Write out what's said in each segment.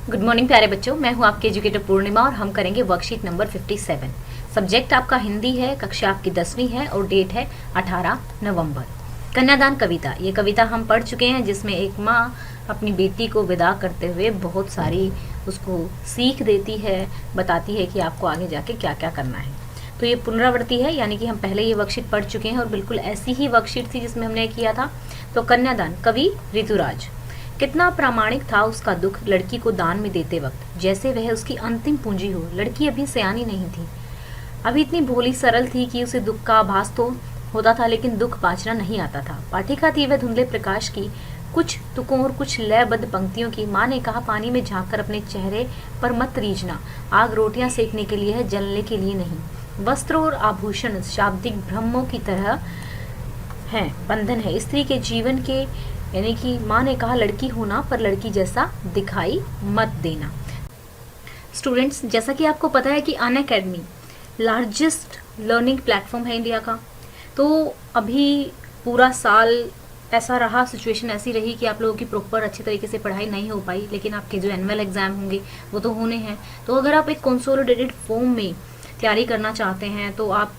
Good morning प्यारे बच्चों, मैं हूं आपके एजुकेटर पूर्णिमा और हम करेंगे वर्कशीट नंबर 57। सब्जेक्ट आपका हिंदी है, कक्षा आपकी 10वीं है और डेट है 18 नवंबर। कन्यादान कविता, ये कविता हम पढ़ चुके हैं जिसमें एक माँ अपनी बेटी को विदा करते हुए बहुत सारी उसको सीख देती है, बताती है कि आपको आगे जाके क्या क्या करना है। तो ये पुनरावृत्ति है, यानी कि हम पहले ये वर्कशीट पढ़ चुके हैं और बिल्कुल ऐसी ही वर्कशीट थी जिसमें हमने किया था। तो कन्यादान, कवि ऋतुराज। कितना प्रामाणिक था उसका दुख लड़की को दान में देते वक्त, जैसे वह उसकी अंतिम पूंजी हो। लड़की अभी सयानी नहीं थी, अभी इतनी भोली सरल थी कि उसे दुख का आभास तो होता था, लेकिन दुख बाँचना नहीं आता था। पाठिका थी वह धुंधले प्रकाश की, कुछ तुकों और कुछ लयबद्ध पंक्तियों की। माँ ने कहा, पानी में झांककर अपने चेहरे पर मत रीझना, आग रोटियां सेकने के लिए है, जलने के लिए नहीं। वस्त्र और आभूषण शाब्दिक ब्रह्मों की तरह हैं, बंधन है स्त्री के जीवन के। यानी कि माँ ने कहा, लड़की होना पर लड़की जैसा दिखाई मत देना। स्टूडेंट्स, जैसा कि आपको पता है कि अनअकैडमी लार्जेस्ट लर्निंग प्लेटफॉर्म है इंडिया का। तो अभी पूरा साल ऐसा रहा, सिचुएशन ऐसी रही कि आप लोगों की प्रॉपर अच्छी तरीके से पढ़ाई नहीं हो पाई, लेकिन आपके जो एनुअल एग्जाम होंगे वो तो होने हैं। तो अगर आप एक कंसोलिडेटेड फॉर्म में तैयारी करना चाहते हैं तो आप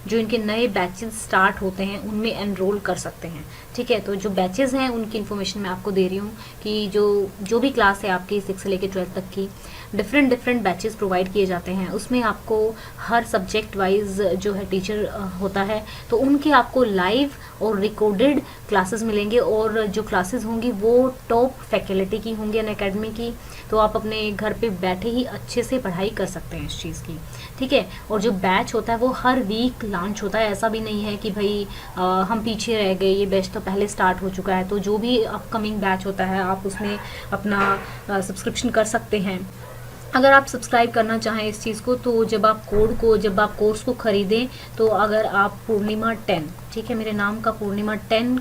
जो इनके नए बैचेस स्टार्ट होते हैं उनमें एनरोल कर सकते हैं। ठीक है, तो जो बैचेस हैं उनकी इन्फॉर्मेशन मैं आपको दे रही हूँ कि जो भी क्लास है आपकी 6 से लेकर 12 तक की, डिफरेंट बैचेस प्रोवाइड किए जाते हैं। उसमें आपको हर सब्जेक्ट वाइज जो है टीचर होता है, तो उनके आपको लाइव और रिकॉर्डेड क्लासेस मिलेंगे और जो क्लासेस होंगी वो टॉप फैकल्टी की होंगी अनअकैडमी की। तो आप अपने घर पे बैठे ही अच्छे से पढ़ाई कर सकते हैं इस चीज़ की। ठीक है, और जो बैच होता है वो हर वीक लॉन्च होता है। ऐसा भी नहीं है कि भाई हम पीछे रह गए, ये बैच तो पहले स्टार्ट हो चुका है। तो जो भी अपकमिंग बैच होता है आप उसमें अपना सब्सक्रिप्शन कर सकते हैं। अगर आप सब्सक्राइब करना चाहें इस चीज़ को, तो जब आप कोर्स को ख़रीदें, तो अगर आप पूर्णिमा 10, ठीक है, मेरे नाम का पूर्णिमा 10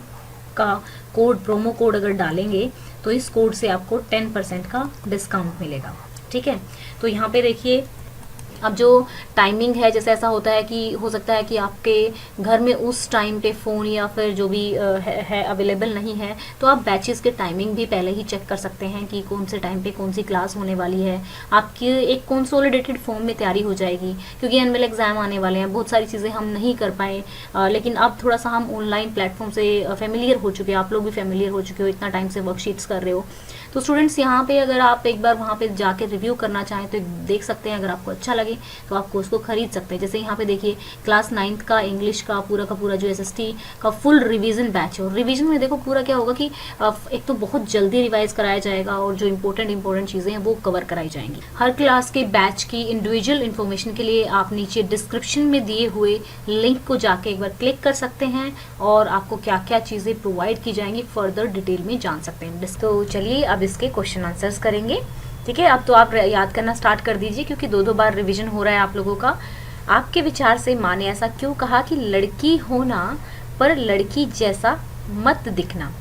का कोड, प्रोमो कोड अगर डालेंगे तो इस कोड से आपको 10% का डिस्काउंट मिलेगा। ठीक है, तो यहाँ पे देखिए, अब जो टाइमिंग है, जैसे ऐसा होता है कि हो सकता है कि आपके घर में उस टाइम पे फ़ोन या फिर जो भी है अवेलेबल नहीं है, तो आप बैचेस के टाइमिंग भी पहले ही चेक कर सकते हैं कि कौन से टाइम पे कौन सी क्लास होने वाली है। आपकी एक कंसोलिडेटेड फॉर्म में तैयारी हो जाएगी, क्योंकि एनुअल एग्ज़ाम आने वाले हैं। बहुत सारी चीज़ें हम नहीं कर पाए, लेकिन अब थोड़ा सा हम ऑनलाइन प्लेटफॉर्म से फेमिलियर हो चुके हैं। आप लोग भी फेमिलियर हो चुके हो, इतना टाइम से वर्कशीट्स कर रहे हो। तो स्टूडेंट्स, यहाँ पे अगर आप एक बार वहाँ पे जाके रिव्यू करना चाहें तो देख सकते हैं। अगर आपको अच्छा लगे तो आप कोर्स को खरीद सकते हैं। जैसे यहाँ पे देखिए, क्लास 9th का इंग्लिश का पूरा जो SST का फुल रिवीजन बैच है। और रिवीजन में देखो पूरा क्या होगा कि एक तो बहुत जल्दी रिवाइज कराया जाएगा और जो इंपॉर्टेंट चीज़ें हैं वो कवर कराई जाएंगी। हर क्लास के बैच की इंडिविजुअल इन्फॉर्मेशन के लिए आप नीचे डिस्क्रिप्शन में दिए हुए लिंक को जाके एक बार क्लिक कर सकते हैं और आपको क्या क्या चीज़ें प्रोवाइड की जाएंगी फर्दर डिटेल में जान सकते हैं। तो चलिए अब इसके क्वेश्चन आंसर्स करेंगे। ठीक है, अब तो आप याद करना स्टार्ट कर दीजिए, क्योंकि 2 बार रिवीजन हो रहा है आप लोगों का। आपके विचार से माँ ने ऐसा क्यों कहा कि लड़की होना पर लड़की जैसा मत दिखना?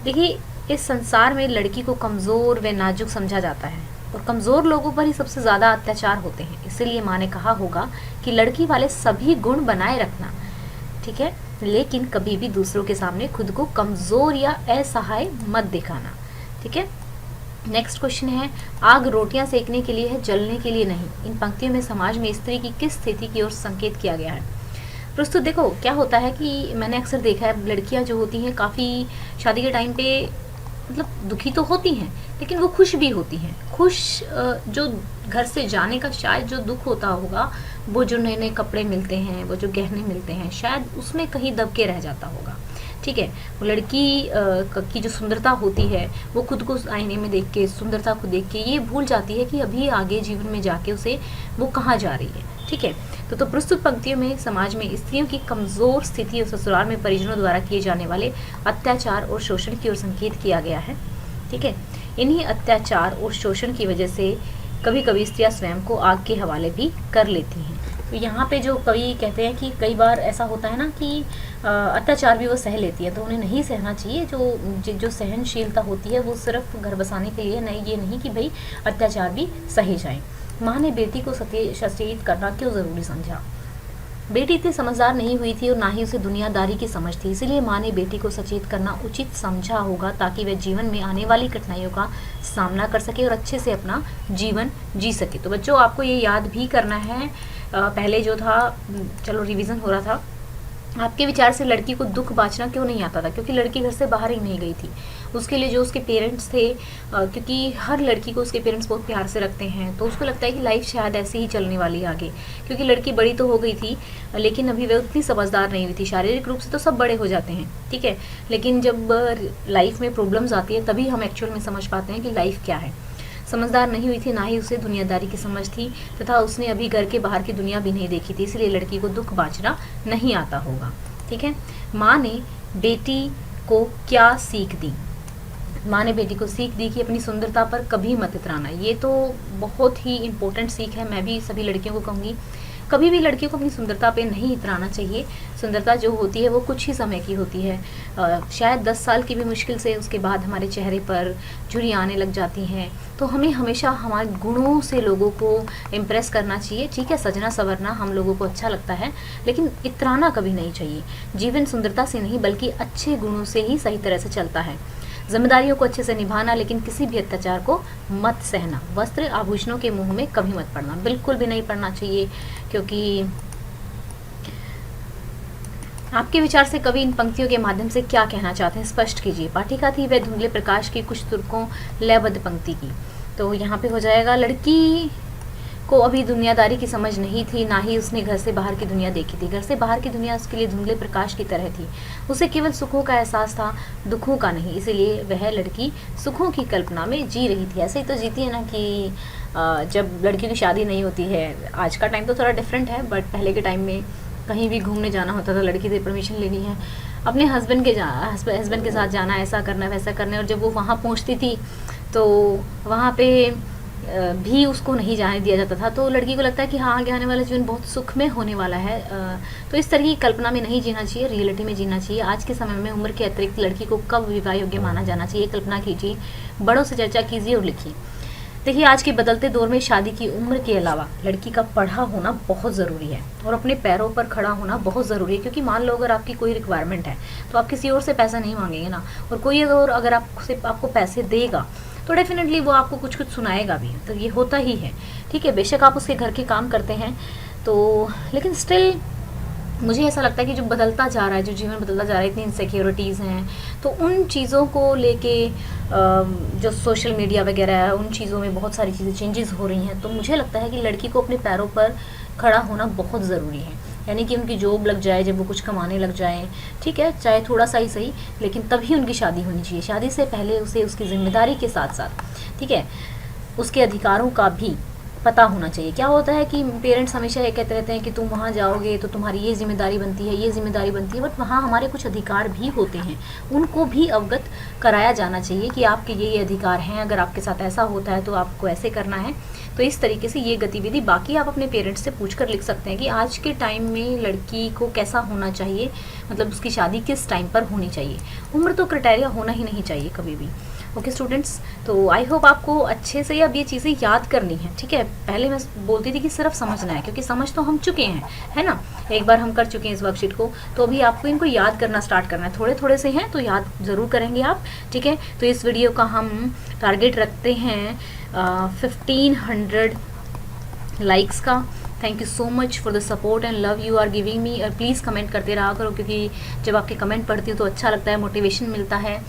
देखिए, इस संसार में लड़की को कमज़ोर व नाजुक समझा जाता है और कमज़ोर लोगों पर ही सबसे ज़्यादा अत्याचार होते हैं। इसीलिए माँ ने कहा होगा कि लड़की वाले सभी गुण बनाए रखना, ठीक है, लेकिन कभी भी दूसरों के सामने खुद को कमज़ोर या असहाय मत दिखाना। ठीक है, नेक्स्ट क्वेश्चन है, आग रोटियां सेकने के लिए है, जलने के लिए नहीं। इन पंक्तियों में समाज में स्त्री की किस स्थिति की ओर संकेत किया गया है? प्रस्तुत देखो, क्या होता है कि मैंने अक्सर देखा है लड़कियां जो होती हैं काफ़ी शादी के टाइम पे मतलब दुखी तो होती हैं, लेकिन वो खुश भी होती हैं। खुश जो घर से जाने का शायद जो दुख होता होगा, वो जो नए नए कपड़े मिलते हैं, वो जो गहने मिलते हैं, शायद उसमें कहीं दब के रह जाता होगा। ठीक है, वो लड़की की जो सुंदरता होती है, वो खुद को आईने में देख के, सुंदरता को देख के ये भूल जाती है कि अभी आगे जीवन में जाके उसे वो कहाँ जा रही है। ठीक है, तो प्रस्तुत पंक्तियों में समाज में स्त्रियों की कमज़ोर स्थिति और ससुराल में परिजनों द्वारा किए जाने वाले अत्याचार और शोषण की ओर संकेत किया गया है। ठीक है, इन्हीं अत्याचार और शोषण की वजह से कभी कभी स्त्रियां स्वयं को आग के हवाले भी कर लेती हैं। तो यहाँ पे जो कवि कहते हैं कि कई बार ऐसा होता है ना कि अत्याचार भी वो सह लेती है, तो उन्हें नहीं सहना चाहिए। जो सहनशीलता होती है वो सिर्फ घर बसाने के लिए नहीं, ये नहीं कि भाई अत्याचार भी सहे जाए। माँ ने बेटी को सचेत करना क्यों ज़रूरी समझा? बेटी इतनी समझदार नहीं हुई थी और ना ही उसे दुनियादारी की समझ थी, इसलिए माँ ने बेटी को सचेत करना उचित समझा होगा ताकि वह जीवन में आने वाली कठिनाइयों का सामना कर सके और अच्छे से अपना जीवन जी सके। तो बच्चों आपको ये याद भी करना है, पहले जो था चलो रिवीजन हो रहा था, आपके विचार से लड़की को दुख बांचना क्यों नहीं आता था? क्योंकि लड़की घर से बाहर ही नहीं गई थी। उसके लिए जो उसके पेरेंट्स थे, क्योंकि हर लड़की को उसके पेरेंट्स बहुत प्यार से रखते हैं, तो उसको लगता है कि लाइफ शायद ऐसे ही चलने वाली है आगे। क्योंकि लड़की बड़ी तो हो गई थी लेकिन अभी वह उतनी समझदार नहीं हुई थी। शारीरिक रूप से तो सब बड़े हो जाते हैं, ठीक है, लेकिन जब लाइफ में प्रॉब्लम्स आती है तभी हम एक्चुअल में समझ पाते हैं कि लाइफ क्या है। समझदार नहीं हुई थी, ना ही उसे दुनियादारी की समझ थी तथा उसने अभी घर के बाहर की दुनिया भी नहीं देखी थी, इसलिए लड़की को दुख बांचना नहीं आता होगा। ठीक है, माँ ने बेटी को क्या सीख दी? माँ ने बेटी को सीख दी कि अपनी सुंदरता पर कभी मत इतराना। ये तो बहुत ही इम्पोर्टेंट सीख है, मैं भी सभी लड़कियों को कहूँगी कभी भी लड़कियों को अपनी सुंदरता पे नहीं इतराना चाहिए। सुंदरता जो होती है वो कुछ ही समय की होती है, शायद 10 साल की भी मुश्किल से, उसके बाद हमारे चेहरे पर झुर्रियाँ आने लग जाती हैं। तो हमें हमेशा हमारे गुणों से लोगों को इम्प्रेस करना चाहिए। ठीक है, सजना संवरना हम लोगों को अच्छा लगता है, लेकिन इतराना कभी नहीं चाहिए। जीवन सुंदरता से नहीं बल्कि अच्छे गुणों से ही सही तरह से चलता है। जिम्मेदारियों को अच्छे से निभाना, लेकिन किसी भी अत्याचार को मत सहना। वस्त्र आभूषणों के मुंह में कभी मत पड़ना, बिल्कुल भी नहीं पड़ना चाहिए। क्योंकि आपके विचार से कवि इन पंक्तियों के माध्यम से क्या कहना चाहते हैं, स्पष्ट कीजिए। पाठिका थी वह धुंधले प्रकाश की कुछ तुर्कों लयबद्ध पंक्ति की। तो यहाँ पे हो जाएगा, लड़की को अभी दुनियादारी की समझ नहीं थी, ना ही उसने घर से बाहर की दुनिया देखी थी। घर से बाहर की दुनिया उसके लिए धुंधले प्रकाश की तरह थी। उसे केवल सुखों का एहसास था, दुखों का नहीं। इसीलिए वह लड़की सुखों की कल्पना में जी रही थी। ऐसे ही तो जीती है ना कि जब लड़की की शादी नहीं होती है, आज का टाइम तो थोड़ा डिफरेंट है, बट पहले के टाइम में कहीं भी घूमने जाना होता था, लड़की से परमिशन लेनी है, अपने हस्बैंड के साथ जाना, ऐसा करना वैसा करना। और जब वो वहाँ पहुँचती थी तो वहाँ पे भी उसको नहीं जाने दिया जाता था। तो लड़की को लगता है कि हाँ, आगे आने वाला जीवन बहुत सुख में होने वाला है। तो इस तरह की कल्पना में नहीं जीना चाहिए, रियलिटी में जीना चाहिए। आज के समय में उम्र के अतिरिक्त लड़की को कब विवाह योग्य माना जाना चाहिए, कल्पना कीजिए, बड़ों से चर्चा कीजिए और लिखिए। देखिए, आज के बदलते दौर में शादी की उम्र के अलावा लड़की का पढ़ा होना बहुत ज़रूरी है और अपने पैरों पर खड़ा होना बहुत ज़रूरी है। क्योंकि मान लो अगर आपकी कोई रिक्वायरमेंट है तो आप किसी और से पैसा नहीं मांगेंगे ना, और कोई अगर आपको पैसे देगा तो डेफिनेटली वो आपको कुछ कुछ सुनाएगा भी। तो ये होता ही है, ठीक है। बेशक आप उसके घर के काम करते हैं तो, लेकिन स्टिल मुझे ऐसा लगता है कि जो बदलता जा रहा है, जो जीवन बदलता जा रहा है, इतनी इनसिक्योरिटीज़ हैं, तो उन चीज़ों को लेके जो सोशल मीडिया वगैरह है, उन चीज़ों में बहुत सारी चीज़ें चेंजेस हो रही हैं। तो मुझे लगता है कि लड़की को अपने पैरों पर खड़ा होना बहुत ज़रूरी है। यानी कि उनकी जॉब लग जाए, जब वो कुछ कमाने लग जाए, ठीक है, चाहे थोड़ा सा ही सही, लेकिन तभी उनकी शादी होनी चाहिए। शादी से पहले उसे उसकी जिम्मेदारी के साथ साथ, ठीक है, उसके अधिकारों का भी पता होना चाहिए। क्या होता है कि पेरेंट्स हमेशा ये कहते रहते हैं कि तुम वहाँ जाओगे तो तुम्हारी ये जिम्मेदारी बनती है, ये जिम्मेदारी बनती है, बट वहाँ हमारे कुछ अधिकार भी होते हैं, उनको भी अवगत कराया जाना चाहिए कि आपके ये अधिकार हैं, अगर आपके साथ ऐसा होता है तो आपको ऐसे करना है। तो इस तरीके से ये गतिविधि, बाकी आप अपने पेरेंट्स से पूछ कर लिख सकते हैं कि आज के टाइम में लड़की को कैसा होना चाहिए, मतलब उसकी शादी किस टाइम पर होनी चाहिए। उम्र तो क्राइटेरिया होना ही नहीं चाहिए कभी भी। ओके स्टूडेंट्स, तो आई होप आपको अच्छे से अब ये चीज़ें याद करनी है, ठीक है। पहले मैं बोलती थी कि सिर्फ समझना है, क्योंकि समझ तो हम चुके हैं, है ना, एक बार हम कर चुके हैं इस वर्कशीट को, तो अभी आपको इनको याद करना स्टार्ट करना है। थोड़े थोड़े से हैं तो याद ज़रूर करेंगे आप, ठीक है। तो इस वीडियो का हम टारगेट रखते हैं 1500 लाइक्स का। Thank you so much for the support and love you are giving me. और प्लीज़ कमेंट करते रहा करो, क्योंकि जब आपके कमेंट पढ़ती हूँ तो अच्छा लगता है, मोटिवेशन मिलता है।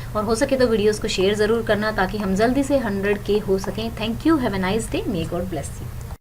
और हो सके तो वीडियोस को शेयर ज़रूर करना ताकि हम जल्दी से 100K हो सकें। Thank you, have a nice day, may God bless you.